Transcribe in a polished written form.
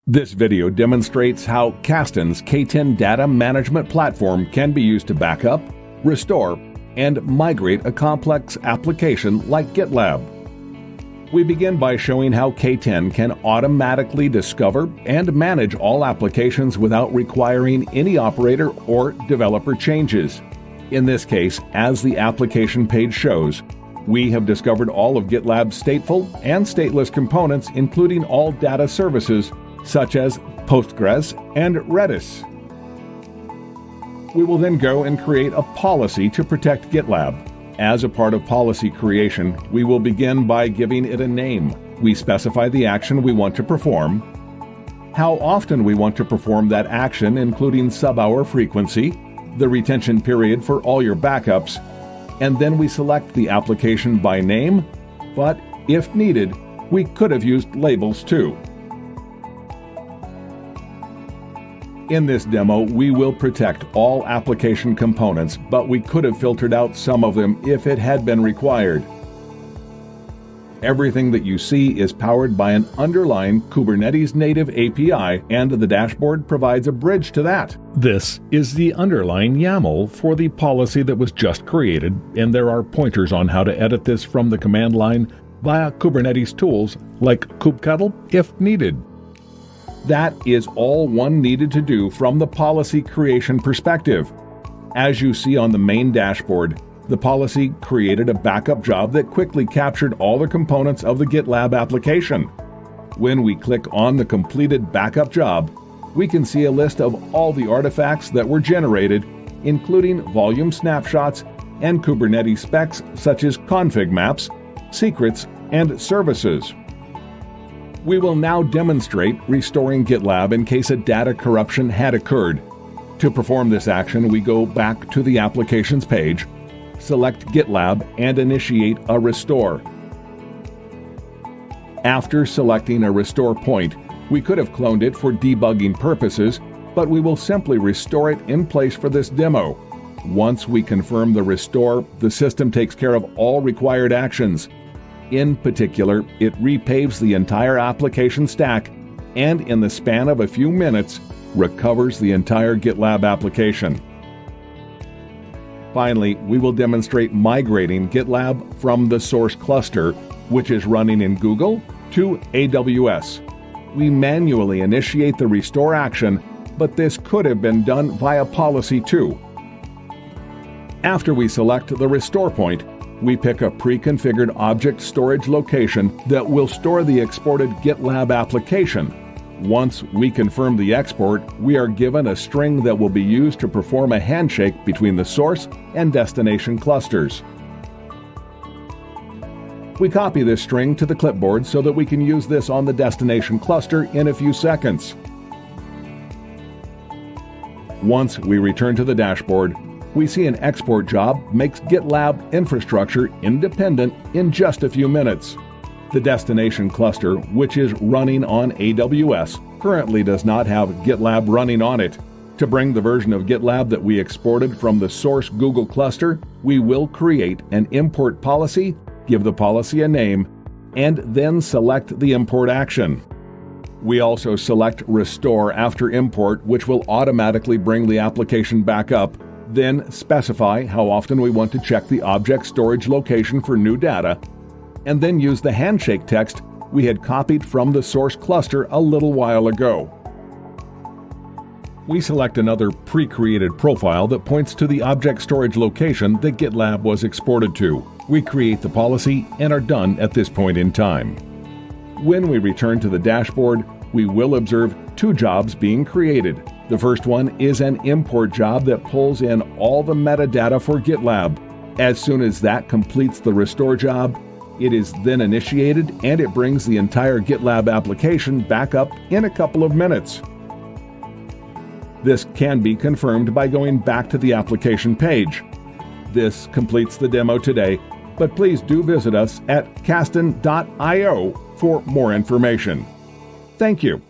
This video demonstrates how Kasten's K10 data management platform can be used to back up, restore, and migrate a complex application like GitLab. We begin by showing how K10 can automatically discover and manage all applications without requiring any operator or developer changes. In this case, as the application page shows, we have discovered all of GitLab's stateful and stateless components, including all data services such as Postgres and Redis. We will then go and create a policy to protect GitLab. As a part of policy creation, we will begin by giving it a name. We specify the action we want to perform, how often we want to perform that action, including sub-hour frequency, the retention period for all your backups, and then we select the application by name, but if needed, we could have used labels too. In this demo, we will protect all application components, but we could have filtered out some of them if it had been required. Everything that you see is powered by an underlying Kubernetes native API, and the dashboard provides a bridge to that. This is the underlying YAML for the policy that was just created, and there are pointers on how to edit this from the command line via Kubernetes tools like kubectl if needed. That is all one needed to do from the policy creation perspective. As you see on the main dashboard, the policy created a backup job that quickly captured all the components of the GitLab application. When we click on the completed backup job, we can see a list of all the artifacts that were generated, including volume snapshots and Kubernetes specs such as config maps, secrets, and services. We will now demonstrate restoring GitLab in case a data corruption had occurred. To perform this action, we go back to the Applications page, select GitLab, and initiate a restore. After selecting a restore point, we could have cloned it for debugging purposes, but we will simply restore it in place for this demo. Once we confirm the restore, the system takes care of all required actions. In particular, it repaves the entire application stack and, in the span of a few minutes, recovers the entire GitLab application. Finally, we will demonstrate migrating GitLab from the source cluster, which is running in Google, to AWS. We manually initiate the restore action, but this could have been done via policy too. After we select the restore point, we pick a pre-configured object storage location that will store the exported GitLab application. Once we confirm the export, we are given a string that will be used to perform a handshake between the source and destination clusters. We copy this string to the clipboard so that we can use this on the destination cluster in a few seconds. Once we return to the dashboard, we see an export job makes GitLab infrastructure independent in just a few minutes. The destination cluster, which is running on AWS, currently does not have GitLab running on it. To bring the version of GitLab that we exported from the source Google cluster, we will create an import policy, give the policy a name, and then select the import action. We also select Restore after import, which will automatically bring the application back up, then specify how often we want to check the object storage location for new data, and then use the handshake text we had copied from the source cluster a little while ago. We select another pre-created profile that points to the object storage location that GitLab was exported to. We create the policy and are done at this point in time. When we return to the dashboard, we will observe two jobs being created. The first one is an import job that pulls in all the metadata for GitLab. As soon as that completes the restore job, it is then initiated and it brings the entire GitLab application back up in a couple of minutes. This can be confirmed by going back to the application page. This completes the demo today, but please do visit us at kasten.io for more information. Thank you.